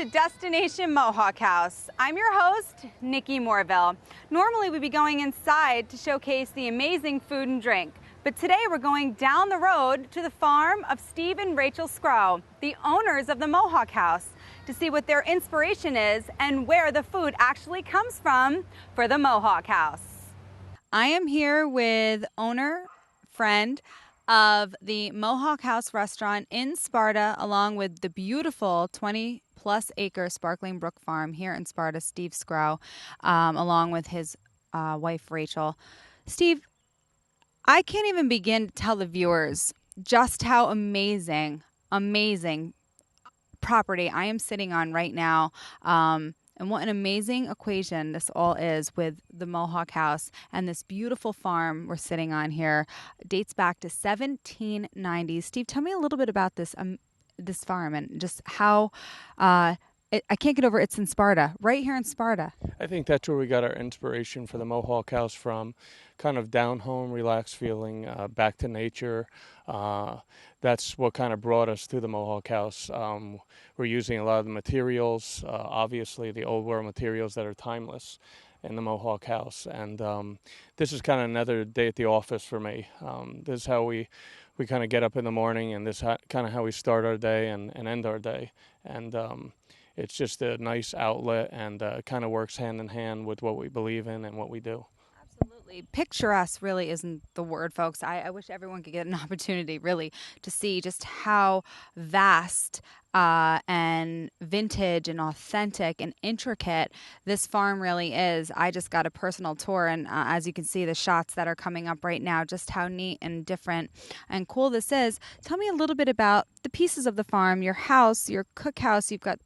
to Destination Mohawk House. I'm your host, Nikki Morville. Normally we'd be going inside to showcase the amazing food and drink, but today we're going down the road to the farm of Steve and Rachel Scrow, the owners of the Mohawk House, to see what their inspiration is and where the food actually comes from for the Mohawk House. I am here with owner, friend of the Mohawk House restaurant in Sparta, along with the beautiful 20-plus acre Sparkling Brook Farm here in Sparta, Steve Scrow, along with his wife, Rachel. Steve, I can't even begin to tell the viewers just how amazing property I am sitting on right now. And what an amazing equation this all is with the Mohawk House and this beautiful farm we're sitting on here. It dates back to 1790. Steve, tell me a little bit about this this farm and just how I can't get over it's in Sparta, right here in Sparta. I think that's where we got our inspiration for the Mohawk House from, kind of down home, relaxed feeling, back to nature. That's what kind of brought us to the Mohawk House. We're using a lot of the materials, obviously the old world materials that are timeless in the Mohawk House. And this is kind of another day at the office for me. This is how we kind of get up in the morning, and this is kind of how we start our day and end our day. And it's just a nice outlet, and kind of works hand in hand with what we believe in and what we do. Absolutely. Picturesque really isn't the word, folks. I wish everyone could get an opportunity really to see just how vast and vintage and authentic and intricate this farm really is. I just got a personal tour, and as you can see, the shots that are coming up right now, just how neat and different and cool this is. Tell me a little bit about the pieces of the farm, your house, your cookhouse. You've got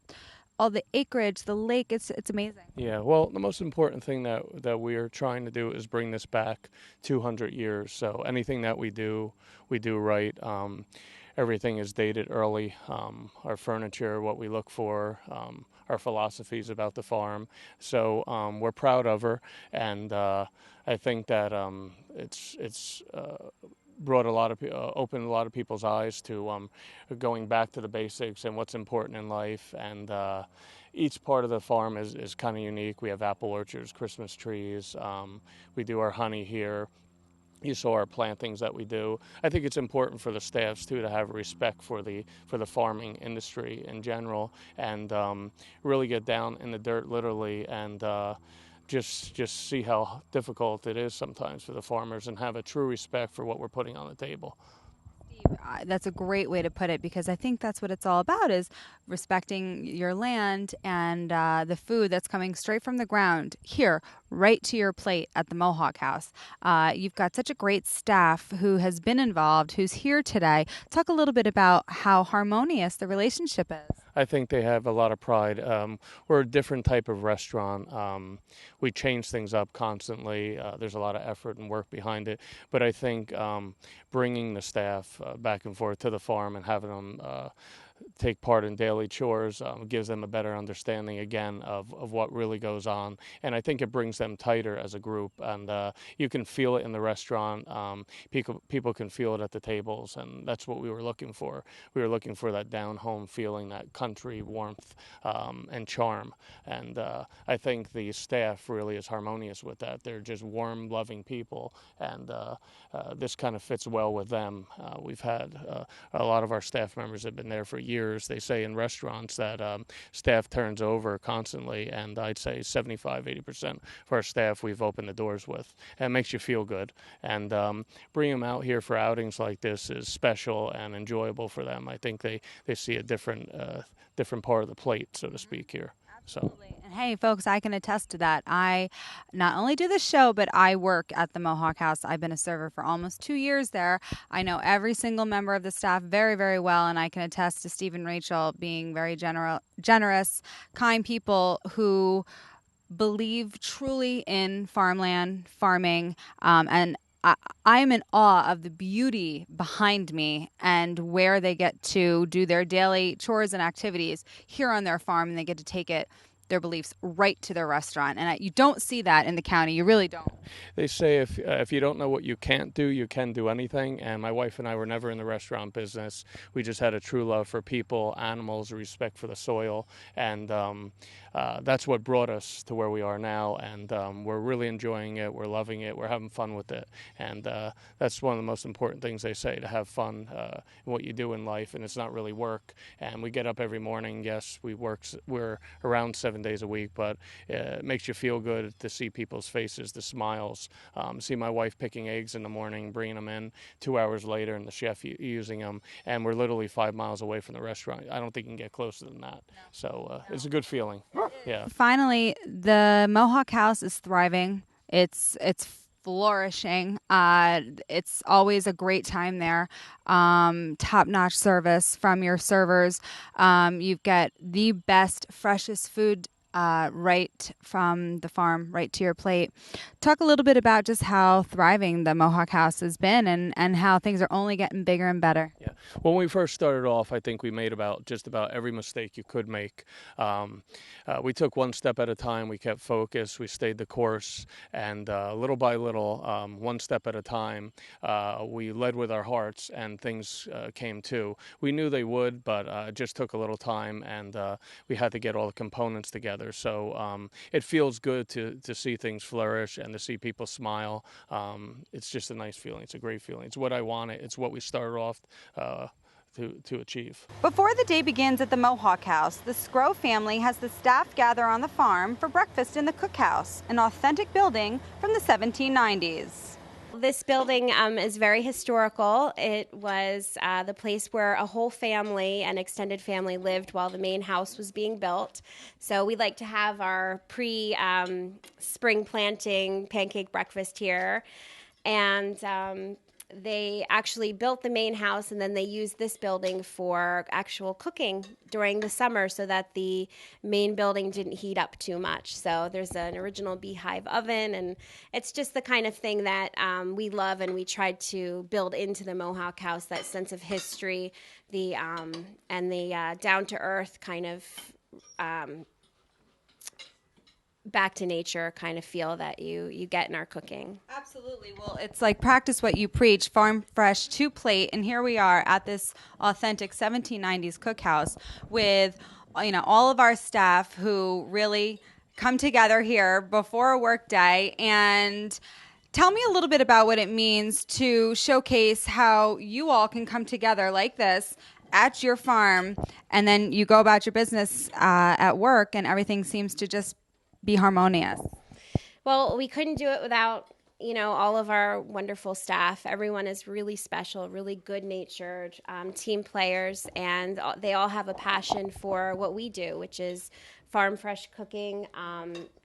all the acreage, the lake. It's amazing. Yeah, well, the most important thing that we are trying to do is bring this back 200 years. So anything that we do right. Everything is dated early. Our furniture, what we look for, our philosophies about the farm. So we're proud of her, and I think that it's brought opened a lot of people's eyes to going back to the basics and what's important in life. And each part of the farm is kind of unique. We have apple orchards, Christmas trees. We do our honey here. You saw our plantings that we do. I think it's important for the staffs too to have respect for the farming industry in general, and really get down in the dirt literally, and just see how difficult it is sometimes for the farmers, and have a true respect for what we're putting on the table. That's a great way to put it, because I think that's what it's all about, is respecting your land and the food that's coming straight from the ground here, right to your plate at the Mohawk House. You've got such a great staff who has been involved, who's here today. Talk a little bit about how harmonious the relationship is. I think they have a lot of pride. We're a different type of restaurant. We change things up constantly. There's a lot of effort and work behind it. But I think bringing the staff back and forth to the farm and having them take part in daily chores gives them a better understanding again of what really goes on, and I think it brings them tighter as a group, and you can feel it in the restaurant. People can feel it at the tables, and that's what we were looking for. We were looking for that down home feeling, that country warmth and charm, and I think the staff really is harmonious with that. They're just warm, loving people, and this kind of fits well with them. We've had a lot of our staff members have been there for years. They say in restaurants that staff turns over constantly, and I'd say 75-80% of our staff we've opened the doors with, and it makes you feel good. And bringing them out here for outings like this is special and enjoyable for them. I think they see a different part of the plate, so to speak, here. Absolutely. And hey, folks, I can attest to that. I not only do the show, but I work at the Mohawk House. I've been a server for almost 2 years there. I know every single member of the staff very, very well, and I can attest to Steve and Rachel being very generous, kind people who believe truly in farmland, farming, and I am in awe of the beauty behind me and where they get to do their daily chores and activities here on their farm, and they get to take it their beliefs right to their restaurant. And you don't see that in the county. You really don't. They say if you don't know what you can't do, you can do anything. And my wife and I were never in the restaurant business. We just had a true love for people, animals, respect for the soil. And that's what brought us to where we are now. And we're really enjoying it. We're loving it. We're having fun with it. And that's one of the most important things they say, to have fun in what you do in life. And it's not really work. And we get up every morning. Yes, we're around 7 days a week, but it makes you feel good to see people's faces, the smiles, see my wife picking eggs in the morning, bringing them in 2 hours later, and the chef using them. And we're literally 5 miles away from the restaurant. I don't think you can get closer than that. No. So it's a good feeling. Yeah. Finally, the Mohawk House is thriving. It's flourishing. It's always a great time there. Top-notch service from your servers. You get the best, freshest food right from the farm, right to your plate. Talk a little bit about just how thriving the Mohawk House has been and how things are only getting bigger and better. Yeah. When we first started off, I think we made just about every mistake you could make. We took one step at a time. We kept focused. We stayed the course. And little by little, one step at a time, we led with our hearts, and things came to. We knew they would, but it just took a little time, and we had to get all the components together. So it feels good to see things flourish and to see people smile. It's just a nice feeling. It's a great feeling. It's what I wanted. It's what we started off to achieve. Before the day begins at the Mohawk House, the Scrow family has the staff gather on the farm for breakfast in the cookhouse, an authentic building from the 1790s. This building is very historical. It was the place where a whole family, an extended family, lived while the main house was being built. So we like to have our pre-spring planting pancake breakfast here. And they actually built the main house, and then they used this building for actual cooking during the summer so that the main building didn't heat up too much. So there's an original beehive oven, and it's just the kind of thing that we love, and we tried to build into the Mohawk House, that sense of history, and the down-to-earth kind of back to nature kind of feel that you get in our cooking. Absolutely. Well, it's like practice what you preach, farm fresh to plate. And here we are at this authentic 1790s cookhouse with, all of our staff who really come together here before a work day. And tell me a little bit about what it means to showcase how you all can come together like this at your farm, and then you go about your business at work, and everything seems to just be harmonious. Well, we couldn't do it without, all of our wonderful staff. Everyone is really special, really good-natured team players, and they all have a passion for what we do, which is farm fresh cooking,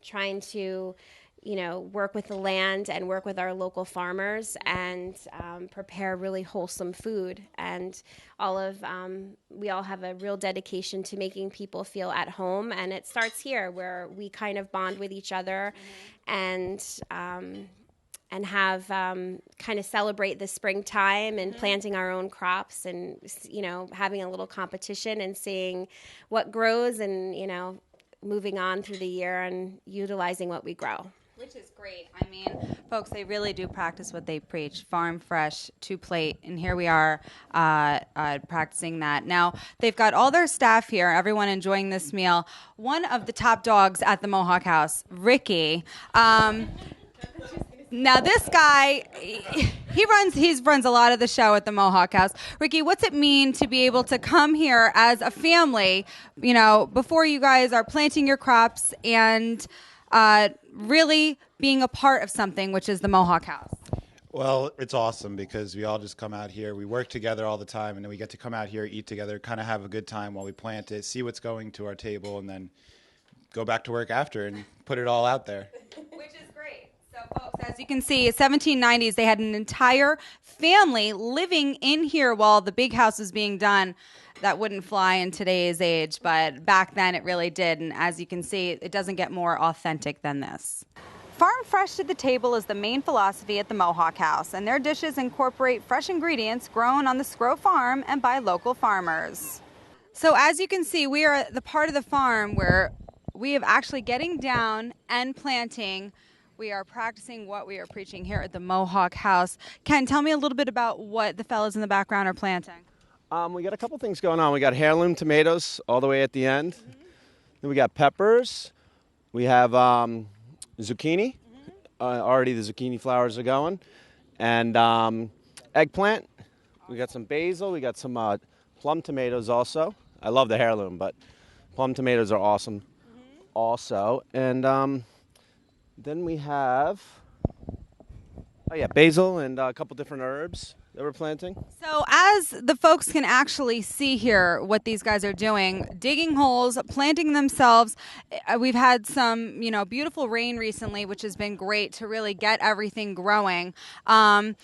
trying to work with the land and work with our local farmers and prepare really wholesome food. And we all have a real dedication to making people feel at home. And it starts here, where we kind of bond with each other and have kind of celebrate the springtime and planting our own crops and, having a little competition and seeing what grows and, moving on through the year and utilizing what we grow. Which is great. I mean, folks, they really do practice what they preach, farm fresh to plate. And here we are practicing that. Now, they've got all their staff here, everyone enjoying this meal. One of the top dogs at the Mohawk House, Ricky. Now, this guy, he runs a lot of the show at the Mohawk House. Ricky, what's it mean to be able to come here as a family, before you guys are planting your crops and really being a part of something, which is the Mohawk House? Well, it's awesome because we all just come out here. We work together all the time, and then we get to come out here, eat together, kind of have a good time while we plant it, see what's going to our table, and then go back to work after and put it all out there. Which is great. So, folks, as you can see, 1790s, they had an entire family living in here while the big house was being done. That wouldn't fly in today's age, but back then it really did. And as you can see, it doesn't get more authentic than this. Farm fresh to the table is the main philosophy at the Mohawk House, and their dishes incorporate fresh ingredients grown on the Scrow farm and by local farmers. So as you can see, we are at the part of the farm where we have actually getting down and planting. We are practicing what we are preaching here at the Mohawk House. Ken, tell me a little bit about what the fellas in the background are planting. We got a couple things going on. We got heirloom tomatoes all the way at the end. Then we got peppers. We have zucchini. Already the zucchini flowers are going. And eggplant. We got some basil. We got some plum tomatoes also. I love the heirloom, but plum tomatoes are awesome also. And then we have, basil and a couple different herbs that we're planting. So as the folks can actually see here what these guys are doing, digging holes, planting themselves. We've had some, beautiful rain recently, which has been great to really get everything growing. And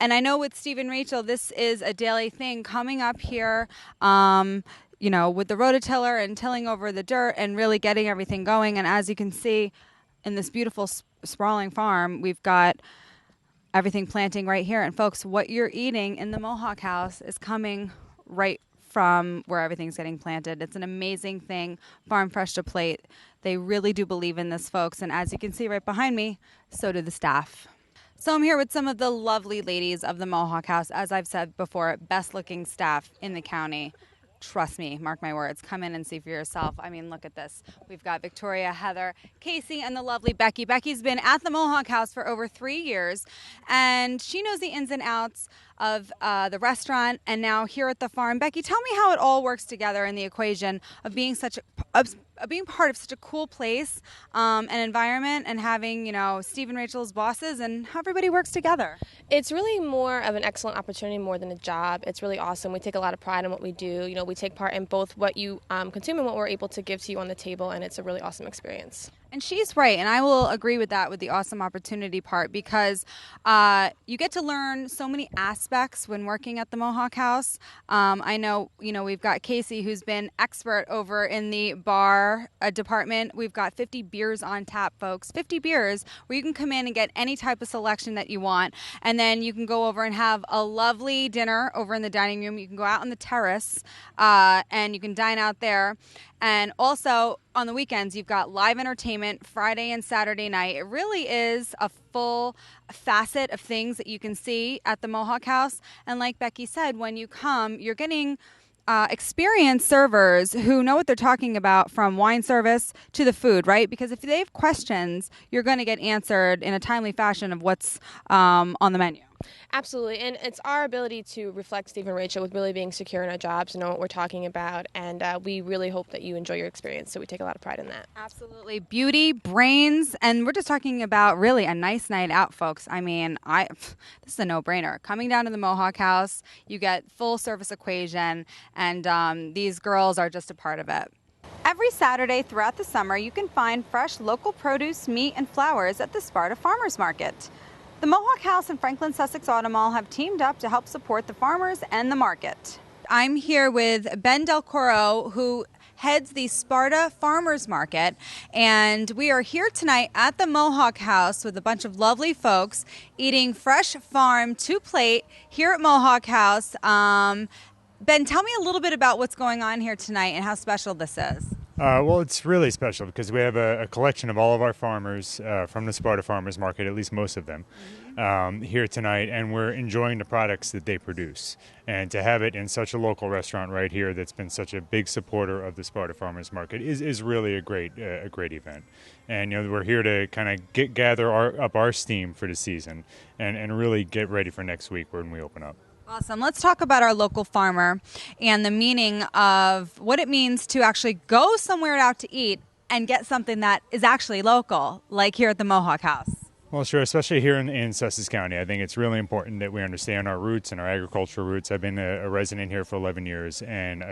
I know with Steve and Rachel, this is a daily thing coming up here, with the rototiller and tilling over the dirt and really getting everything going. And as you can see in this beautiful sprawling farm, we've got everything planting right here. And folks, what you're eating in the Mohawk House is coming right from where everything's getting planted. It's an amazing thing, farm fresh to plate. They really do believe in this, folks. And as you can see right behind me, so do the staff. So I'm here with some of the lovely ladies of the Mohawk House. As I've said before, best looking staff in the county. Trust me, mark my words. Come in and see for yourself. I mean, look at this. We've got Victoria, Heather, Casey, and the lovely Becky. Becky's been at the Mohawk House for over 3 years, and she knows the ins and outs of the restaurant and now here at the farm. Becky, tell me how it all works together in the equation of being being part of such a cool place and environment, and having, Steve and Rachel's bosses, and how everybody works together. It's really more of an excellent opportunity more than a job. It's really awesome. We take a lot of pride in what we do. We take part in both what you consume and what we're able to give to you on the table, and it's a really awesome experience. And she's right, and I will agree with that, with the awesome opportunity part, because you get to learn so many aspects when working at the Mohawk House. I know, we've got Casey, who's been expert over in the bar department. We've got 50 beers on tap, folks. 50 beers where you can come in and get any type of selection that you want, and then you can go over and have a lovely dinner over in the dining room. You can go out on the terrace and you can dine out there. And also on the weekends, you've got live entertainment Friday and Saturday night. It really is a full facet of things that you can see at the Mohawk House. And like Becky said, when you come, you're getting experienced servers who know what they're talking about, from wine service to the food, right? Because if they have questions, you're going to get answered in a timely fashion of what's on the menu. Absolutely, and it's our ability to reflect Steve and Rachel with really being secure in our jobs, know what we're talking about, and we really hope that you enjoy your experience, so we take a lot of pride in that. Absolutely. Beauty, brains, and we're just talking about really a nice night out, folks. I mean, this is a no-brainer. Coming down to the Mohawk House, you get full service equation, and these girls are just a part of it. Every Saturday throughout the summer, you can find fresh local produce, meat, and flowers at the Sparta Farmers Market. The Mohawk House and Franklin Sussex Auto Mall have teamed up to help support the farmers and the market. I'm here with Ben Del Coro, who heads the Sparta Farmers Market, and we are here tonight at the Mohawk House with a bunch of lovely folks eating fresh farm to plate here at Mohawk House. Ben, tell me a little bit about what's going on here tonight and how special this is. Well, it's really special because we have a collection of all of our farmers from the Sparta Farmers Market, at least most of them, here tonight, and we're enjoying the products that they produce. And to have it in such a local restaurant right here that's been such a big supporter of the Sparta Farmers Market is really a great event. And we're here to kind of gather up our steam for the season and really get ready for next week when we open up. Awesome. Let's talk about our local farmer and the meaning of what it means to actually go somewhere out to eat and get something that is actually local, like here at the Mohawk House. Well, sure, especially here in Sussex County. I think it's really important that we understand our roots and our agricultural roots. I've been a resident here for 11 years, and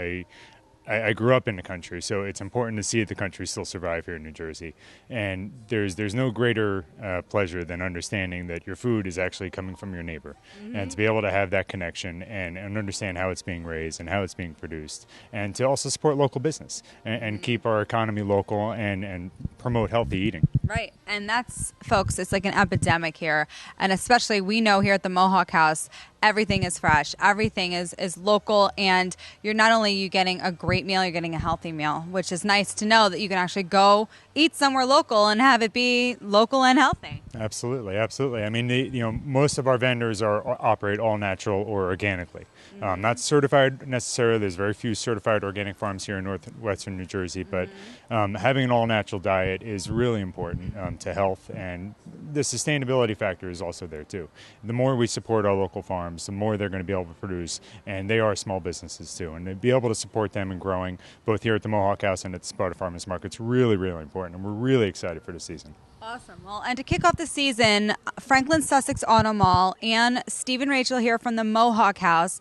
I grew up in the country, so it's important to see the country still survive here in New Jersey. And there's no greater pleasure than understanding that your food is actually coming from your neighbor. Mm-hmm. And to be able to have that connection and understand how it's being raised and how it's being produced, and to also support local business and keep our economy local and promote healthy eating. Right. And that's, folks, it's like an epidemic here. And especially we know here at the Mohawk House, everything is fresh. Everything is local. And you're not only you getting a great meal, you're getting a healthy meal, which is nice to know that you can actually go eat somewhere local and have it be local and healthy. Absolutely, absolutely. I mean, most of our vendors operate all natural or organically. Not certified necessarily. There's very few certified organic farms here in northwestern New Jersey, but having an all-natural diet is really important to health, and the sustainability factor is also there too. The more we support our local farms, the more they're going to be able to produce, and they are small businesses too. And to be able to support them in growing, both here at the Mohawk House and at the Sparta Farmers Market, is really, really important, and we're really excited for the season. Awesome. Well, and to kick off the season, Franklin Sussex Auto Mall and Steve and Rachel here from the Mohawk House,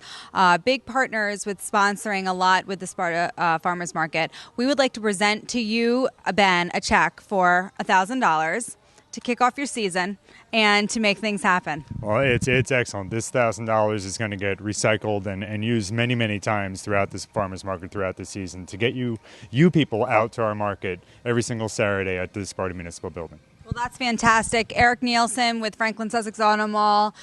big partners with sponsoring a lot with the Sparta Farmers Market. We would like to present to you, Ben, a check for $1,000 to kick off your season and to make things happen. Well, it's excellent. This $1,000 is going to get recycled and used many, many times throughout this farmers market throughout the season to get you people out to our market every single Saturday at the Sparta Municipal Building. Well, that's fantastic. Eric Nielsen with Franklin Sussex Auto Mall,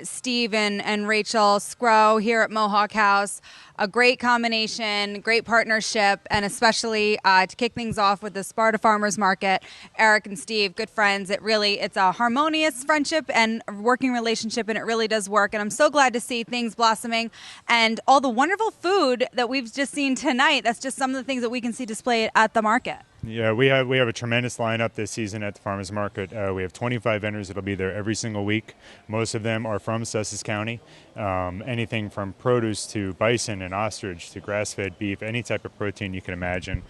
Steve and Rachel Scrow here at Mohawk House. A great combination, great partnership, and especially to kick things off with the Sparta Farmers Market. Eric and Steve, good friends. It's a harmonious friendship and working relationship, and it really does work. And I'm so glad to see things blossoming and all the wonderful food that we've just seen tonight. That's just some of the things that we can see displayed at the market. Yeah, we have a tremendous lineup this season at the farmers market. We have 25 vendors that'll be there every single week. Most of them are from Sussex County. Anything from produce to bison and ostrich to grass-fed beef, any type of protein you can imagine.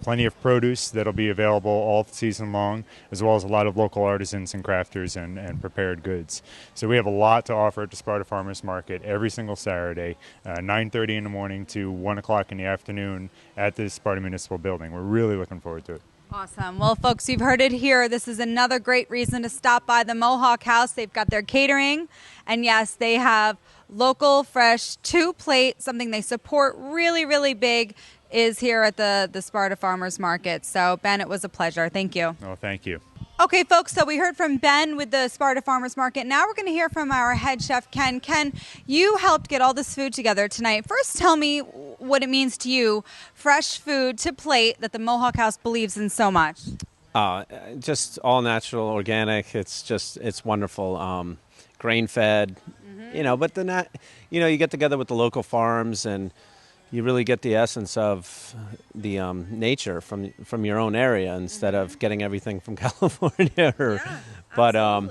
Plenty of produce that'll be available all season long, as well as a lot of local artisans and crafters and prepared goods. So we have a lot to offer at the Sparta Farmers Market every single Saturday, 9:30 in the morning to 1 o'clock in the afternoon at the Sparta Municipal Building. We're really looking forward to it. Awesome. Well, folks, you've heard it here. This is another great reason to stop by the Mohawk House. They've got their catering, and yes, they have local, fresh, two-plate, something they support really, really big is here at the Sparta Farmers Market. So, Ben, it was a pleasure. Thank you. Oh, thank you. Okay, folks, so we heard from Ben with the Sparta Farmers Market. Now we're going to hear from our head chef, Ken. Ken, you helped get all this food together tonight. First, tell me what it means to you, fresh food to plate that the Mohawk House believes in so much. Just all natural, organic. It's wonderful. Grain-fed, but then you get together with the local farms and you really get the essence of the nature from your own area instead of getting everything from California. But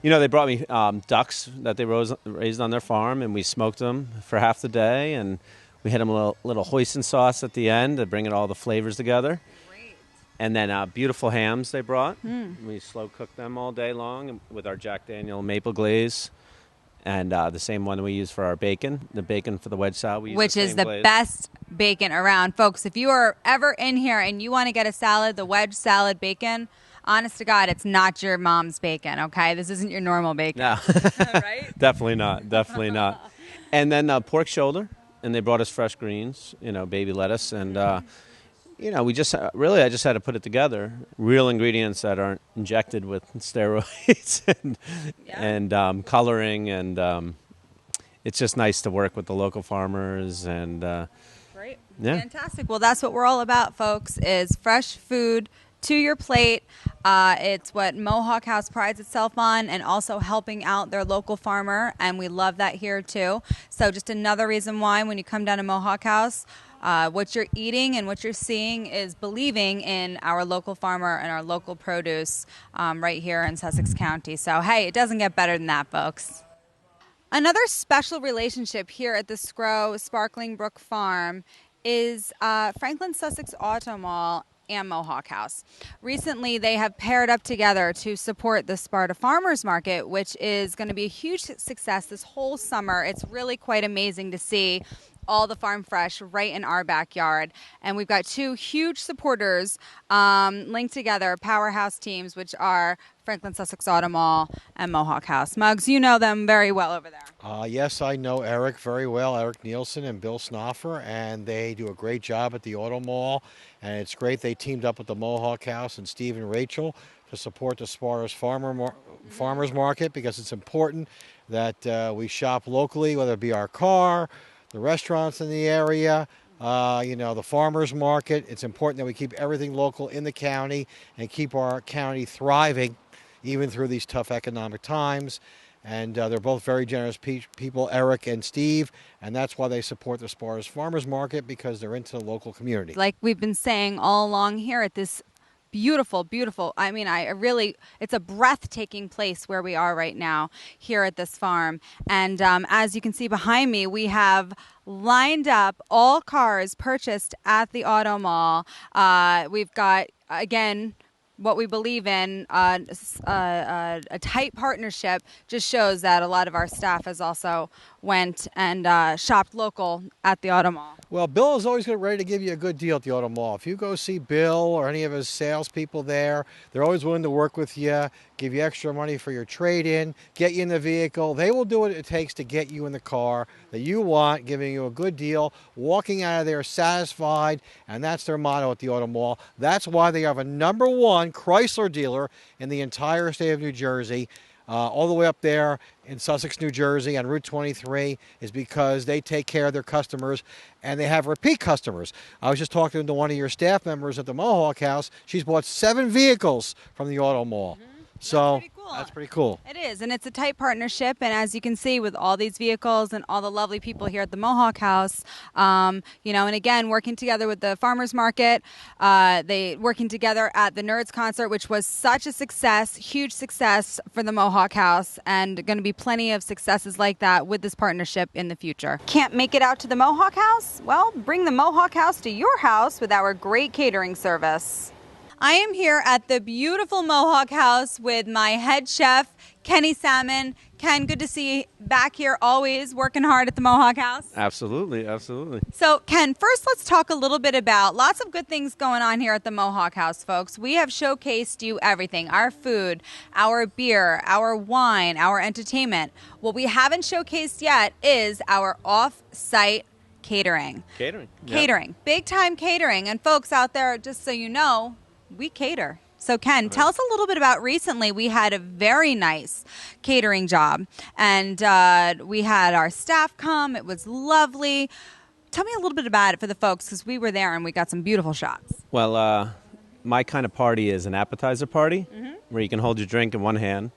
they brought me ducks that they raised on their farm, and we smoked them for half the day, and we had them a little hoisin sauce at the end to bring all the flavors together. Great. And then beautiful hams they brought. We slow cooked them all day long with our Jack Daniel maple glaze. And the same one we use for our bacon, the bacon for the wedge salad. Which is the best bacon around. Folks, if you are ever in here and you want to get a salad, the wedge salad bacon, honest to God, it's not your mom's bacon, okay? This isn't your normal bacon. No. Right? Definitely not. And then pork shoulder, and they brought us fresh greens, baby lettuce, and we just I just had to put it together. Real ingredients that aren't injected with steroids and coloring, and it's just nice to work with the local farmers. And great, yeah. Fantastic. Well, that's what we're all about, folks. Is fresh food to your plate. It's what Mohawk House prides itself on, and also helping out their local farmer, and we love that here too. So just another reason why when you come down to Mohawk House, what you're eating and what you're seeing is believing in our local farmer and our local produce right here in Sussex County. So, hey, it doesn't get better than that, folks. Another special relationship here at the Scrow Sparkling Brook Farm is Franklin Sussex Auto Mall and Mohawk House. Recently, they have paired up together to support the Sparta Farmers Market, which is going to be a huge success this whole summer. It's really quite amazing to see all the farm fresh right in our backyard. And we've got two huge supporters linked together, powerhouse teams, which are Franklin Sussex Auto Mall and Mohawk House. Muggs, you know them very well over there. Yes, I know Eric very well, Eric Nielsen and Bill Snoffer, and they do a great job at the Auto Mall. And it's great they teamed up with the Mohawk House and Steve and Rachel to support the Sparta's farmers market, because it's important that we shop locally, whether it be our car, the restaurants in the area, the farmers market. It's important that we keep everything local in the county and keep our county thriving even through these tough economic times. And they're both very generous people, Eric and Steve, and that's why they support the Sparta's farmers market, because they're into the local community. Like we've been saying all along here at this beautiful, it's a breathtaking place where we are right now here at this farm. And as you can see behind me, we have lined up all cars purchased at the Auto Mall. We've got, again, what we believe in, a tight partnership. Just shows that a lot of our staff has also went and shopped local at the Auto Mall. Well, Bill is always ready to give you a good deal at the Auto Mall. If you go see Bill or any of his salespeople there, they're always willing to work with you, give you extra money for your trade-in, get you in the vehicle. They will do what it takes to get you in the car that you want, giving you a good deal, walking out of there satisfied, and that's their motto at the Auto Mall. That's why they have a #1 Chrysler dealer in the entire state of New Jersey. All the way up there in Sussex, New Jersey on Route 23, is because they take care of their customers and they have repeat customers. I was just talking to one of your staff members at the Mohawk House. She's bought 7 vehicles from the Auto Mall. So that's pretty cool. It is, and it's a tight partnership. And as you can see, with all these vehicles and all the lovely people here at the Mohawk House, and again, working together with the farmers market, they working together at the Nerds concert, which was such a success, huge success for the Mohawk House, and going to be plenty of successes like that with this partnership in the future. Can't make it out to the Mohawk House? Well, bring the Mohawk House to your house with our great catering service. I am here at the beautiful Mohawk House with my head chef, Kenny Salmon. Ken, good to see you back here, always working hard at the Mohawk House. Absolutely, absolutely. So, Ken, first let's talk a little bit about lots of good things going on here at the Mohawk House, folks. We have showcased you everything, our food, our beer, our wine, our entertainment. What we haven't showcased yet is our off-site catering. Catering. Big time catering. And folks out there, just so you know, we cater. So Ken, tell us a little bit about recently. We had a very nice catering job, and we had our staff come. It was lovely. Tell me a little bit about it for the folks, because we were there and we got some beautiful shots. Well, my kind of party is an appetizer party, where you can hold your drink in one hand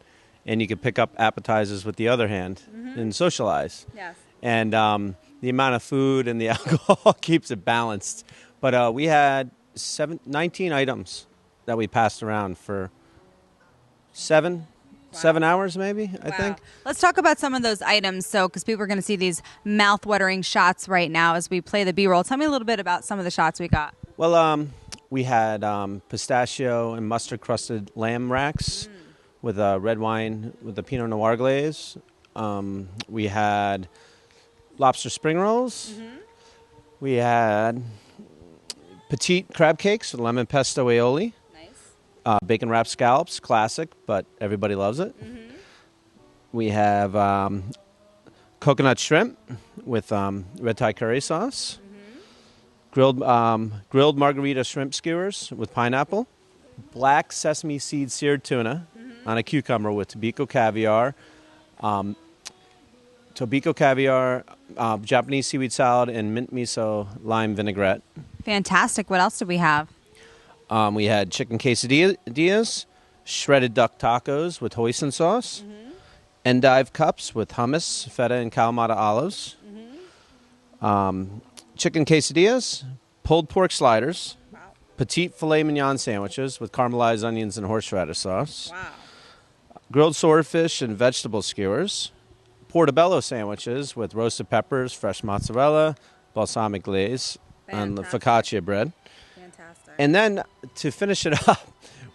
and you can pick up appetizers with the other hand and socialize. Yes. And the amount of food and the alcohol keeps it balanced. But we had 19 items that we passed around for 7 hours, maybe, I think. Let's talk about some of those items, because people are going to see these mouth-watering shots right now as we play the B-roll. Tell me a little bit about some of the shots we got. Well, we had pistachio and mustard-crusted lamb racks with red wine with the Pinot Noir glaze. We had lobster spring rolls. We had petite crab cakes with lemon pesto aioli. Nice. Bacon wrapped scallops, classic, but everybody loves it. We have coconut shrimp with red Thai curry sauce. Grilled margarita shrimp skewers with pineapple. Black sesame seed seared tuna on a cucumber with Tobiko caviar. Japanese seaweed salad, and mint miso lime vinaigrette. Fantastic. What else did we have? We had chicken quesadillas, shredded duck tacos with hoisin sauce, endive cups with hummus, feta, and Kalamata olives, chicken quesadillas, pulled pork sliders, petite filet mignon sandwiches with caramelized onions and horseradish sauce, grilled swordfish and vegetable skewers, portobello sandwiches with roasted peppers, fresh mozzarella, balsamic glaze, and the focaccia bread. Fantastic. And then to finish it up,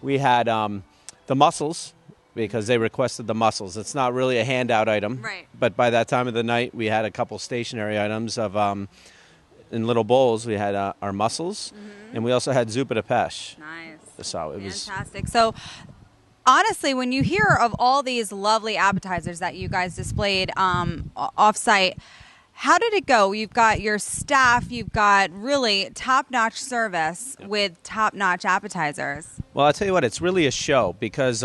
we had the mussels because they requested the mussels. It's not really a handout item, Right. but by that time of the night, we had a couple stationary items of in little bowls. We had our mussels, and we also had zuppa de pêche. Nice. So it was Fantastic. So, honestly, when you hear of all these lovely appetizers that you guys displayed off-site, how did it go? You've got your staff, you've got really top-notch service with top-notch appetizers. Well, I'll tell you what, it's really a show because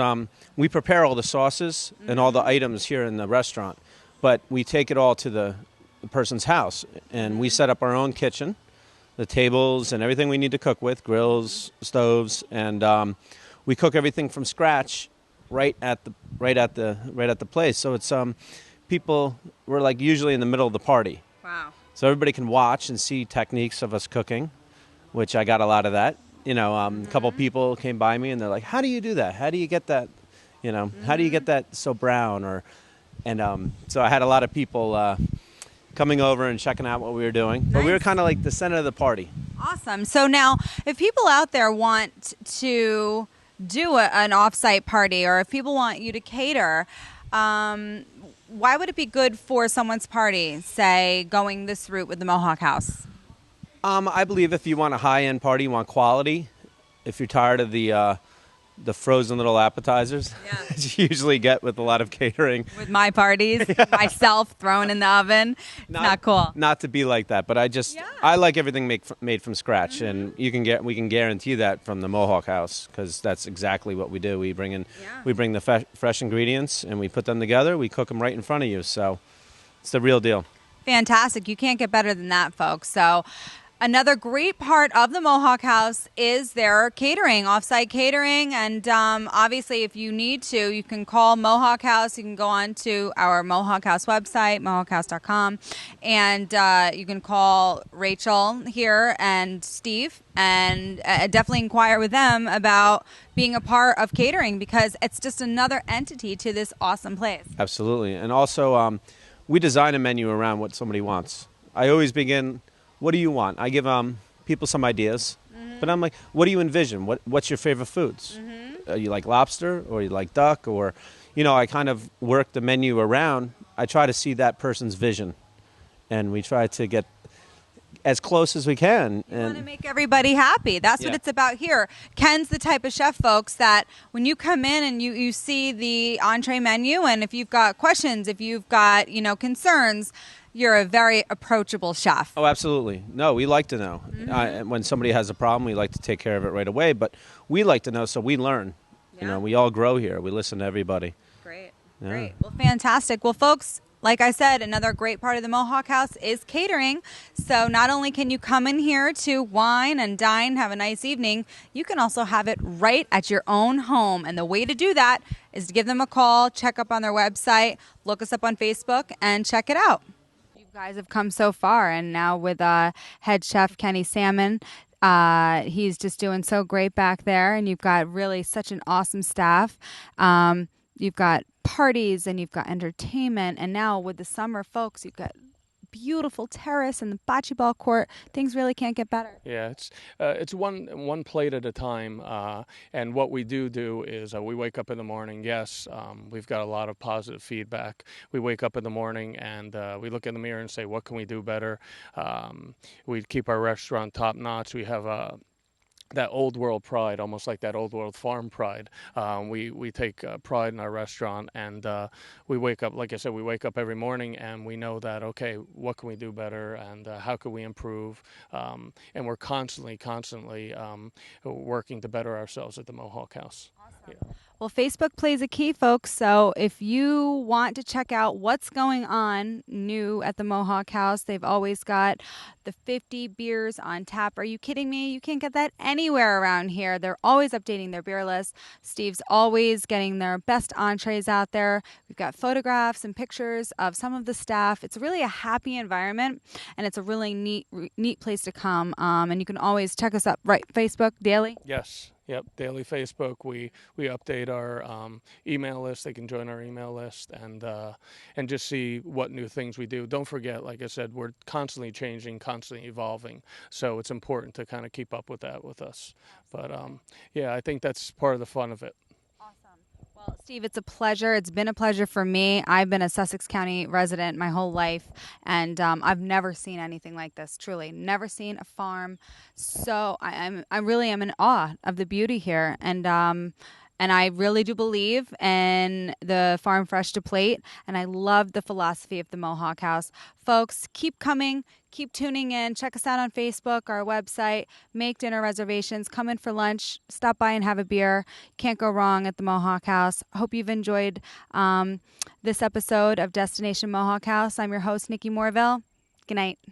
we prepare all the sauces and all the items here in the restaurant, but we take it all to the person's house, and we set up our own kitchen, the tables and everything we need to cook with, grills, stoves, and we cook everything from scratch right at the place. So it's people, we're like usually in the middle of the party. Wow. So everybody can watch and see techniques of us cooking, which I got a lot of that. You know, a couple people came by me and they're like, "How do you do that? How do you get that? You know, how do you get that so brown?" So I had a lot of people coming over and checking out what we were doing. But we were kind of like the center of the party. Awesome. So now, if people out there want to do an off-site party, or if people want you to cater, why would it be good for someone's party, say, going this route with the Mohawk House? I believe if you want a high-end party, you want quality. If you're tired of the frozen little appetizers that you usually get with a lot of catering. With my parties, myself thrown in the oven. It's not cool. Not to be like that, but I like everything made from scratch, and we can guarantee that from the Mohawk House, because that's exactly what we do. We bring the fresh ingredients and we put them together. We cook them right in front of you, so it's the real deal. Fantastic. You can't get better than that, folks. So another great part of the Mohawk House is their catering, off-site catering. And obviously, if you need to, you can call Mohawk House. You can go on to our Mohawk House website, mohawkhouse.com. And you can call Rachel here and Steve and definitely inquire with them about being a part of catering, because it's just another entity to this awesome place. Absolutely. And also, we design a menu around what somebody wants. I always begin, what do you want? I give people some ideas, but I'm like, what do you envision? What's your favorite foods? You like lobster, or you like duck, or, I kind of work the menu around. I try to see that person's vision, and we try to get as close as we can. You want to make everybody happy. That's what it's about here. Ken's the type of chef, folks, that when you come in and you see the entree menu, and if you've got questions, if you've got, concerns, you're a very approachable chef. Oh, absolutely. No, we like to know. When somebody has a problem, we like to take care of it right away, but we like to know so we learn. Yeah. We all grow here. We listen to everybody. Great. Yeah. Great. Well, fantastic. Well, folks, like I said, another great part of the Mohawk House is catering. So not only can you come in here to wine and dine, have a nice evening, you can also have it right at your own home. And the way to do that is to give them a call, check up on their website, look us up on Facebook, and check it out. You guys have come so far, and now with head chef Kenny Salmon, he's just doing so great back there, and you've got really such an awesome staff. You've got parties and you've got entertainment, and now with the summer, folks, you've got beautiful terrace and the bocce ball court. Things really can't get better. Yeah, it's one plate at a time, and what we do is we wake up in the morning. Yes, we've got a lot of positive feedback. We wake up in the morning and we look in the mirror and say, what can we do better? We keep our restaurant top notch. We have that old world pride, almost like that old world farm pride. We take pride in our restaurant, and we wake up, like I said, we wake up every morning and we know that, okay, what can we do better, and how can we improve? And we're constantly working to better ourselves at the Mohawk House. Awesome. Yeah. Well, Facebook plays a key, folks. So if you want to check out what's going on new at the Mohawk House, they've always got the 50 beers on tap. Are you kidding me? You can't get that anywhere around here. They're always updating their beer list. Steve's always getting their best entrees out there. We've got photographs and pictures of some of the staff. It's really a happy environment, and it's a really neat place to come. And you can always check us up, right, Facebook daily? Yes. Yep, daily Facebook. We update our email list. They can join our email list and just see what new things we do. Don't forget, like I said, we're constantly changing, constantly evolving. So it's important to kind of keep up with that with us. But yeah, I think that's part of the fun of it. Awesome. Well, Well, Steve, it's a pleasure. It's been a pleasure for me. I've been a Sussex County resident my whole life, and I've never seen anything like this. Truly, never seen a farm. So I really am in awe of the beauty here, and I really do believe in the farm fresh to plate, and I love the philosophy of the Mohawk House. Folks, keep coming, keep tuning in. Check us out on Facebook, our website, make dinner reservations, come in for lunch, stop by and have a beer. Can't go wrong at the Mohawk House. Hope you've enjoyed this episode of Destination Mohawk House. I'm your host, Nikki Morville. Good night.